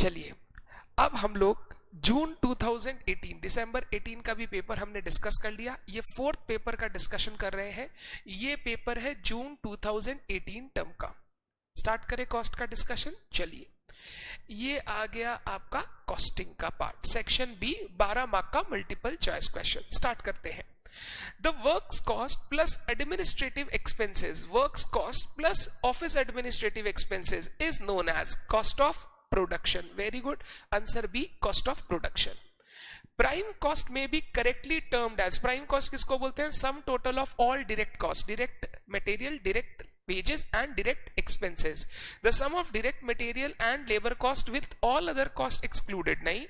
चलिए अब हम लोग जून 2018 दिसंबर 18 का भी पेपर हमने डिस्कस कर लिया। ये फोर्थ पेपर का डिस्कशन कर रहे हैं। ये पेपर है जून 2018 टर्म का। स्टार्ट करें कॉस्ट का डिस्कशन। चलिए ये आ गया आपका कॉस्टिंग का पार्ट, सेक्शन बी, 12 मार्क का मल्टीपल चॉइस क्वेश्चन। स्टार्ट करते हैं। The works cost plus administrative expenses, works cost plus office administrative expenses is known as cost of production. Very good. Answer B, cost of production. Prime cost may be correctly termed as, prime cost किसको बोलते हैं? Sum total of all direct costs, direct material, direct wages and direct expenses. The sum of direct material and labor cost with all other costs excluded. नहीं,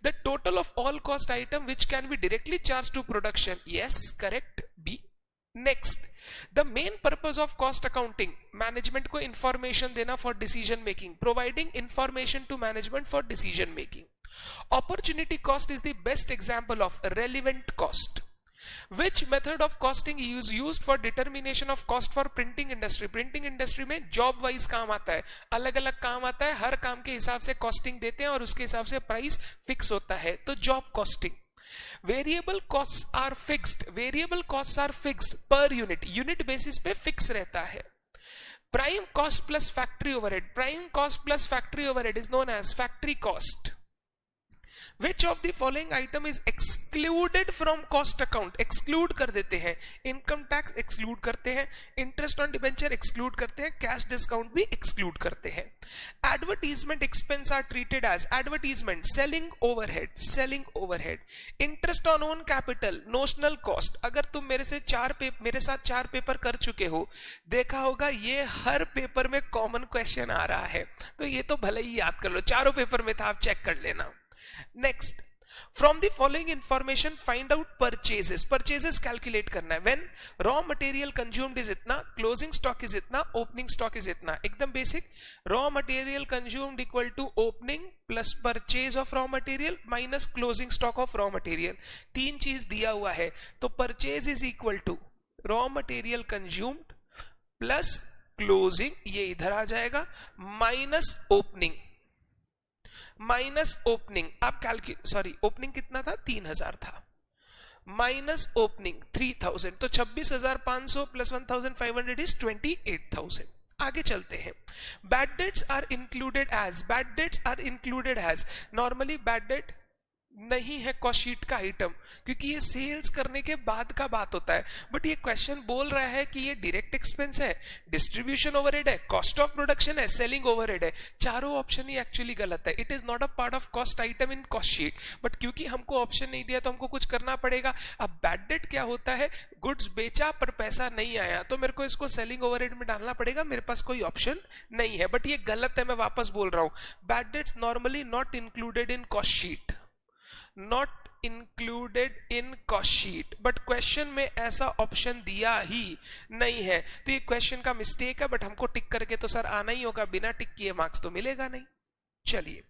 the total of all cost item which can be directly charged to production. Yes, correct. B. Next, the main purpose of cost accounting, management को information देना for decision making, providing information to management for decision making. Opportunity cost is the best example of relevant cost. Which method of costing is used for determination of cost for printing industry? Printing industry में job wise काम आता है, अलग अलग काम आता है, हर काम के हिसाब से costing देते हैं और उसके हिसाब से प्राइस फिक्स होता है, तो job costing. Variable costs are fixed, variable costs are fixed per unit, unit basis पे fix रहता है. Prime cost plus factory overhead, prime cost plus factory overhead is known as factory cost. Which of the following item is excluded from cost account? Exclude कर देते हैं, income tax exclude करते हैं, interest on debenture exclude करते हैं, cash discount भी exclude करते हैं. Advertisement expense are treated as advertisement, selling overhead, selling overhead. Interest on own capital, notional cost. अगर तुम मेरे साथ चार पेपर कर चुके हो, देखा होगा ये हर पेपर में कॉमन क्वेश्चन आ रहा है, तो ये तो भले ही याद कर लो, चारों पेपर में था, आप चेक कर लेना. Next, from the following information find out purchases. Purchases calculate करना है. When raw material consumed is इतना, closing stock is इतना, opening stock is इतना. एकदम basic. Raw material consumed equal to opening plus purchase of raw material minus closing stock of raw material. तीन चीज दिया हुआ है, तो purchase is equal to raw material consumed plus closing, ये इधर आ जाएगा, minus opening, माइनस ओपनिंग. आप ओपनिंग कितना था? 3000 था, माइनस ओपनिंग 3000, तो 26,500 प्लस 1,500 इज 28,000. आगे चलते हैं. Bad debts are included as, bad debts are included as. Normally bad debt नहीं है कॉस्ट शीट का आइटम, क्योंकि ये सेल्स करने के बाद का बात होता है, बट ये क्वेश्चन बोल रहा है कि ये डायरेक्ट एक्सपेंस है, डिस्ट्रीब्यूशन ओवरहेड है, कॉस्ट ऑफ प्रोडक्शन है, सेलिंग ओवरहेड है. चारों ऑप्शन ही एक्चुअली गलत है. It is not a part of cost item in cost sheet, but क्योंकि हमको ऑप्शन नहीं दिया तो हमको कुछ करना पड़ेगा. अब बैड डेट क्या होता है? गुड्स बेचा पर पैसा नहीं आया, तो मेरे को इसको सेलिंग ओवरहेड में डालना पड़ेगा, मेरे पास कोई ऑप्शन नहीं है, बट ये गलत है, मैं वापस बोल रहा हूं. Bad debts normally not included in cost sheet, not included in cost sheet, but question में ऐसा ऑप्शन दिया ही नहीं है, तो ये क्वेश्चन का मिस्टेक है, बट हमको टिक करके तो सर आना ही होगा, बिना टिक किए मार्क्स तो मिलेगा नहीं. चलिए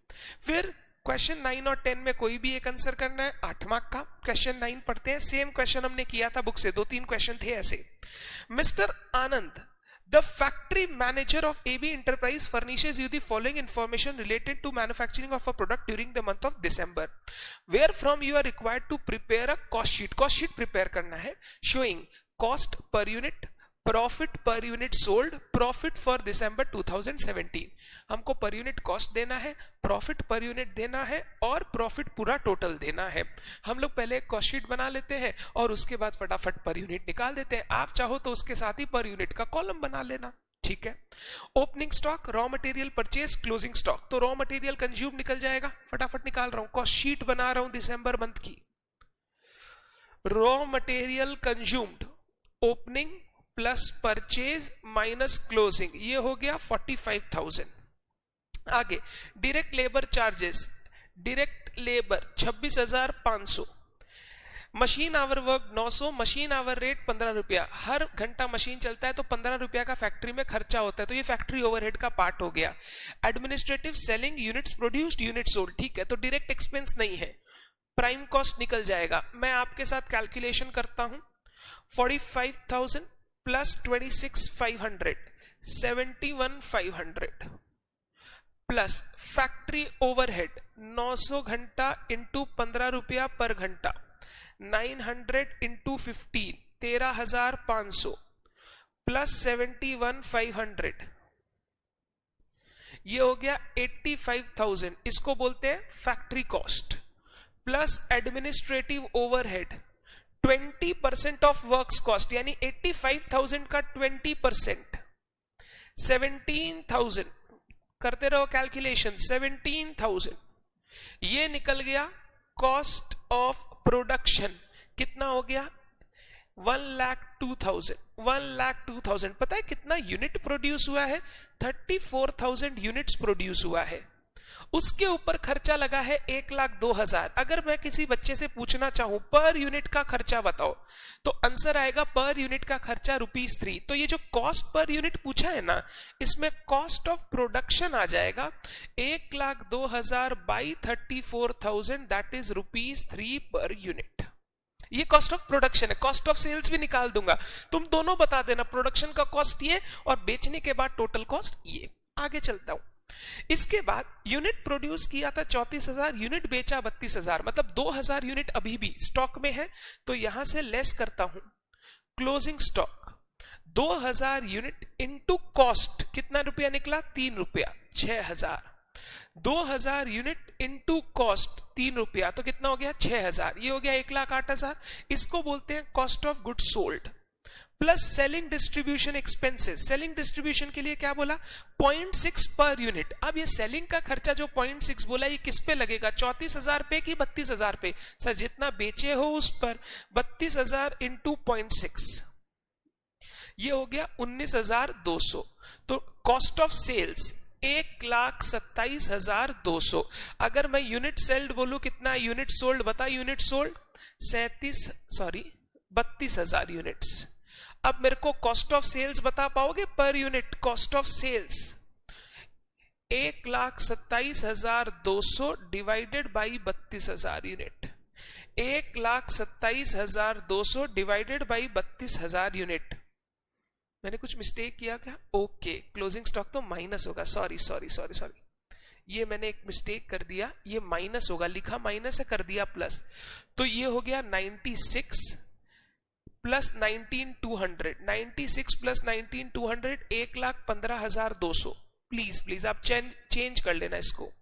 फिर क्वेश्चन 9 और 10 में कोई भी एक आंसर करना है, 8 मार्क का. क्वेश्चन 9 पढ़ते हैं. सेम क्वेश्चन हमने किया था बुक से, 2-3 क्वेश्चन थे ऐसे. Mister Anand, the factory manager of AB Enterprise furnishes you the following information related to manufacturing of a product during the month of December, wherefrom you are required to prepare a cost sheet. Cost sheet prepare करना है, showing cost per unit, profit per unit sold, profit for December 2017. हमको पर unit cost देना है, profit per unit देना है और profit पूरा टोटल देना है. हम लोग पहले एक कॉस्ट शीट बना लेते हैं और उसके बाद फटाफट पर यूनिट निकाल देते हैं. आप चाहो तो उसके साथ ही पर यूनिट का कॉलम बना लेना, ठीक है. Opening stock, raw material purchase, closing stock, तो रॉ मटेरियल कंज्यूम निकल जाएगा, फटाफट निकाल रहा हूं. कॉस्ट शीट बना रहा हूं दिसंबर मंथ की. Raw material consumed, opening plus purchase minus closing, ये हो गया 45,000. आगे direct labour charges, direct labour 26,500, machine our work 900, machine hour rate 15 रुपया. हर घंटा मशीन चलता है तो 15 रुपया का फैक्ट्री में खर्चा होता है, तो ये फैक्ट्री ओवरहेड का पार्ट हो गया. Administrative, selling, units produced, unit sold, ठीक है, तो डायरेक्ट एक्सपेंस नहीं है. प्राइम कॉस्ट निकल जाएगा. मैं आपके साथ कैलकुलेशन करता हूं. 45,000 प्लस 26,500, 71,500 प्लस फैक्ट्री ओवरहेड 900 घंटा इंटू 15 रुपया पर घंटा, 900 इंटू 15 13,500 प्लस 71,500, ये हो गया 85,000, इसको बोलते हैं factory cost, plus administrative overhead 20% of works cost, यानी 85,000 का 20%, 17,000, करते रहो कैलकुलेशन, 17,000, ये निकल गया कॉस्ट ऑफ प्रोडक्शन, कितना हो गया 1,02,000, 1,02,000, पता है कितना यूनिट प्रोड्यूस हुआ है, 34,000 यूनिट्स प्रोड्यूस हुआ है, उसके ऊपर खर्चा लगा है 1,02,000। अगर मैं किसी बच्चे से पूछना चाहूं पर यूनिट का खर्चा बताओ, तो आंसर आएगा पर यूनिट का खर्चा ₹3। तो ये जो कॉस्ट पर यूनिट पूछा है ना, इसमें कॉस्ट ऑफ प्रोडक्शन आ जाएगा 1,02,000 by 34,000, that is ₹3 per unit. ये कॉस्ट ऑफ प्रोडक्शन है, कॉस्ट ऑफ सेल्स भी निकाल दूंगा, तुम दोनों बता देना, प्रोडक्शन का कॉस्ट ये और बेचने के बाद टोटल कॉस्ट ये। आगे चलता हूं, इसके बाद यूनिट प्रोड्यूस किया था 34,000, यूनिट बेचा 32,000, मतलब 2,000 यूनिट अभी भी स्टॉक में है, तो यहां से लेस करता हूं closing stock, 2,000 unit into cost, कितना रुपया निकला 3 रुपया, 6,000, 2,000 यूनिट इनटू कॉस्ट 3 रुपया, तो कितना हो गया 6,000, ये हो गया 1,08,000, इसको बोलते हैं cost of goods sold, plus selling distribution expenses, selling distribution के लिए क्या बोला 0.6 पर यूनिट। अब ये सेलिंग का खर्चा जो 0.6 बोला, ये किस पे लगेगा, 34,000 पे कि 32,000 पे, सर जितना बेचे हो उस पर, 32,000 इंटू 0.6, ये हो गया 19,200, तो कॉस्ट ऑफ सेल्स 1,27,200। अगर मैं यूनिट सेल्ड बोलूं, कितना यूनिट सोल्ड, बता यूनिट सोल्ड 32,000 यूनिट्स। अब मेरे को कॉस्ट ऑफ सेल्स बता पाओगे per unit, cost of sales 1,27,200 divided by 32,000 unit, 1,27,200 divided by 32,000 unit. मैंने कुछ मिस्टेक किया क्या, ओके, क्लोजिंग स्टॉक तो माइनस होगा, सॉरी, ये मैंने एक मिस्टेक कर दिया, ये माइनस होगा, लिखा माइनस है कर दिया प्लस, तो ये हो गया 96 प्लस 19,200, 96 प्लस 19,200 1,15,200। प्लीज आप चेंज कर लेना इसको,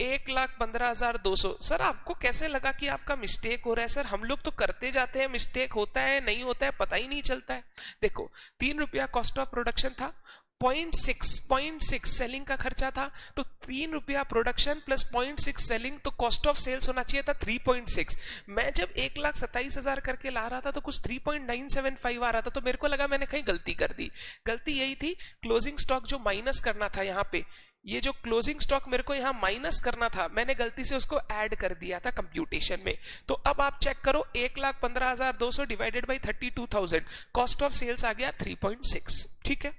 1,15,200। सर आपको कैसे लगा कि आपका मिस्टेक हो रहा है, सर हम लोग तो करते जाते हैं, मिस्टेक होता है नहीं होता है पता ही नहीं चलता है। देखो 3 रुपया कॉस्ट ऑफ प्रोडक्शन था, 0.6 सेलिंग का खर्चा था, तो 3 रुपया प्रोडक्शन प्लस 0.6 सेलिंग, तो कॉस्ट ऑफ सेल्स होना चाहिए था 3.6। मैं जब 1,27,000 करके ला रहा था तो कुछ 3.975 आ रहा था, तो मेरे को लगा मैंने कहीं गलती कर दी। गलती यही थी, क्लोजिंग स्टॉक जो माइनस करना था यहाँ पे, ये जो क्लोजिंग स्टॉक मेरे को यहां माइनस करना था, मैंने गलती से उसको ऐड कर दिया था कंप्यूटेशन में। तो अब आप चेक करो, 1,15,200 divided by 32,000, cost of sales आ गया 3.6। ठीक है,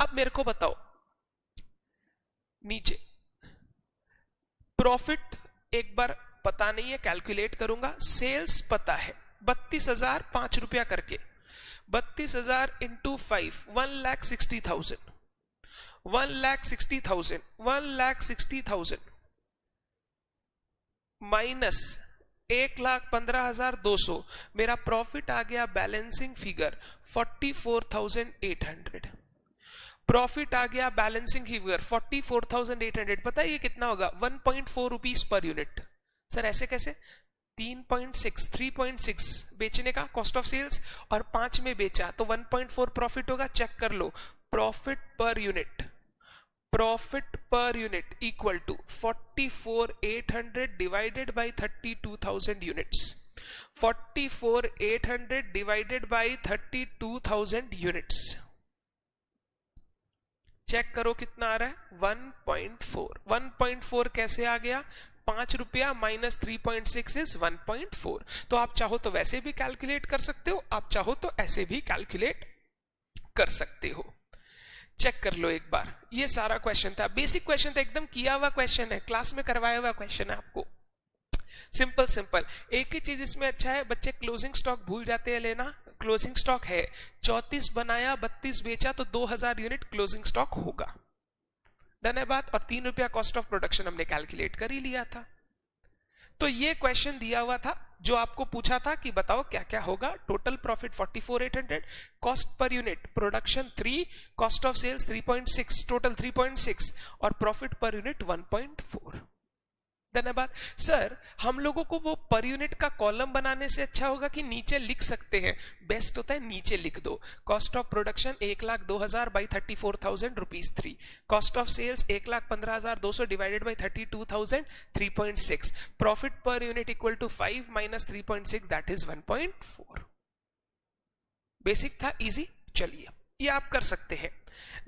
अब मेरे को बताओ नीचे प्रॉफिट एक बार पता नहीं है, कैलकुलेट करूंगा, सेल्स पता है 32,000 5 रुपया करके, 32,000 इंटू 5 1,60,000, 1,60,000 माइनस 1,15,200, मेरा प्रॉफिट आ गया बैलेंसिंग फिगर 44,800। प्रॉफिट आ गया बैलेंसिंग फिगर 44,800। पता है ये कितना होगा, 1.4 रुपीज पर यूनिट। सर ऐसे कैसे, 3.6 बेचने का कॉस्ट ऑफ सेल्स और 5 में बेचा तो 1.4 प्रॉफिट होगा। चेक कर लो, profit per unit equal to 44,800 divided by 32,000 units, 44,800 divided by 32,000 units. Check करो कितना आ रहा है, 1.4। 1.4 कैसे आ गया, 5 रुपया माइनस 3.6 इज 1.4। तो आप चाहो तो वैसे भी कैलकुलेट कर सकते हो, आप चाहो तो ऐसे भी कैलकुलेट कर सकते हो। चेक कर लो एक बार, ये सारा क्वेश्चन था, बेसिक क्वेश्चन था, एकदम किया हुआ क्वेश्चन है, क्लास में करवाया हुआ क्वेश्चन है आपको, सिंपल। एक ही चीज इसमें अच्छा है, बच्चे क्लोजिंग स्टॉक भूल जाते हैं लेना। क्लोजिंग स्टॉक है 34 बनाया 32 बेचा, तो 2,000 यूनिट क्लोजिंग स्टॉक होगा। डन है बात। और 3 रुपया कॉस्ट ऑफ प्रोडक्शन हमने कैलकुलेट कर ही लिया था। तो ये क्वेश्चन दिया हुआ था जो आपको पूछा था कि बताओ क्या क्या होगा। Total profit 44,800, cost per unit production 3, cost of sales 3.6, total 3.6 और प्रॉफिट पर यूनिट 1.4। धन्यवाद सर। हम लोगों को वो पर यूनिट का कॉलम बनाने से अच्छा होगा कि नीचे लिख सकते हैं? बेस्ट होता है नीचे लिख दो। Cost of production 1,02,000 by 34,000 rupees 3, cost of sales 1,15,200 divided by 32,000 3.6, profit per unit equal to 5 minus 3.6 that is 1.4। Basic था, इजी। चलिए ये आप कर सकते हैं।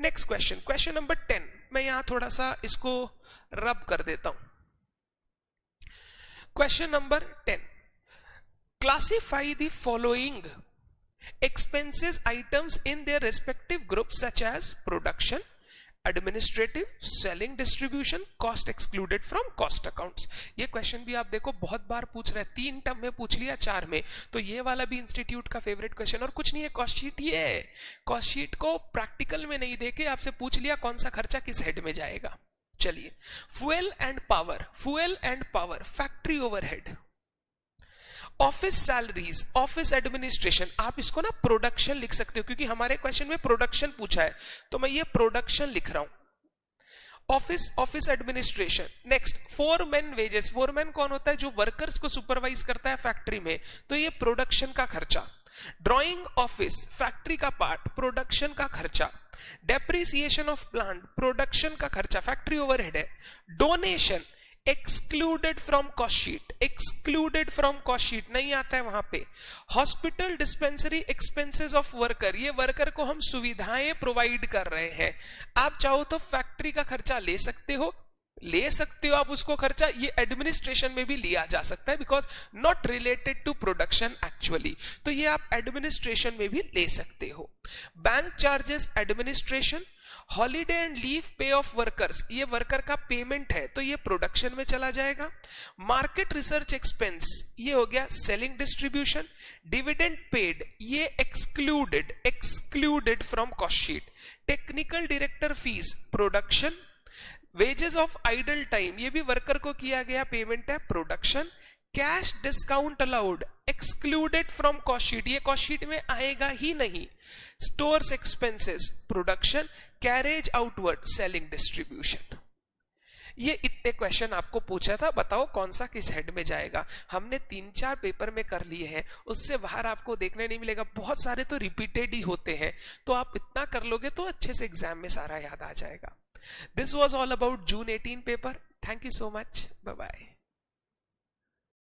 Next question, question number 10। मैं यहां थोड़ा सा इसको रब कर देता हूं। Question number 10. Classify the following expenses items in their respective groups such as production, administrative, selling, distribution, cost excluded from cost accounts। ये क्वेश्चन भी आप देखो बहुत बार पूछ रहे हैं, 3 टर्म में पूछ लिया, 4 में। तो ये वाला भी इंस्टीट्यूट का फेवरेट क्वेश्चन। और कुछ नहीं है, कॉस्ट शीट ये है। कॉस्ट शीट को प्रैक्टिकल में नहीं देके आपसे पूछ लिया कौन सा खर्चा किस हेड में जाएगा। चलिए, fuel and power, factory overhead, office salaries, office administration. आप इसको ना प्रोडक्शन लिख सकते हो क्योंकि हमारे क्वेश्चन में प्रोडक्शन पूछा है, तो मैं ये प्रोडक्शन लिख रहा हूं। Office administration. Next, foreman wages. Foreman कौन होता है? जो वर्कर्स को सुपरवाइज करता है फैक्ट्री में, तो ये प्रोडक्शन का खर्चा। ड्राइंग ऑफिस, फैक्ट्री का पार्ट, प्रोडक्शन का खर्चा। डेप्रिसिएशन ऑफ प्लांट, प्रोडक्शन का खर्चा, फैक्ट्री ओवरहेड है। Donation excluded from cost sheet, excluded from cost sheet नहीं आता है वहां पे। Hospital dispensary expenses of worker, ये वर्कर को हम सुविधाएं प्रोवाइड कर रहे हैं। आप चाहो तो फैक्ट्री का खर्चा ले सकते हो आप उसको खर्चा, ये एडमिनिस्ट्रेशन में भी लिया जा सकता है because not related to production actually, तो ये आप एडमिनिस्ट्रेशन में भी ले सकते हो। Bank charges administration. Holiday and leave pay of workers, ये वर्कर का पेमेंट है तो ये प्रोडक्शन में चला जाएगा। मार्केट रिसर्च एक्सपेंस, ये हो गया सेलिंग डिस्ट्रीब्यूशन। डिविडेंड पेड, ये excluded from cost sheet. Technical director fees, production. Wages of idle time, ये भी वर्कर को किया गया पेमेंट है, production. Cash discount allowed, excluded from cost sheet, ये कॉस्ट शीट में आएगा ही नहीं। Stores expenses, production. Carriage outward, selling distribution. ये इतने क्वेश्चन आपको पूछा था, बताओ कौन सा किस हेड में जाएगा। हमने 3-4 पेपर में कर लिए हैं, उससे बाहर आपको देखने नहीं मिलेगा। बहुत सारे तो रिपीटेड ही होते हैं, तो आप इतना कर लोगे तो अच्छे से एग्जाम में सारा याद आ जाएगा। This was all about June 18 paper. Thank you so much. Bye bye.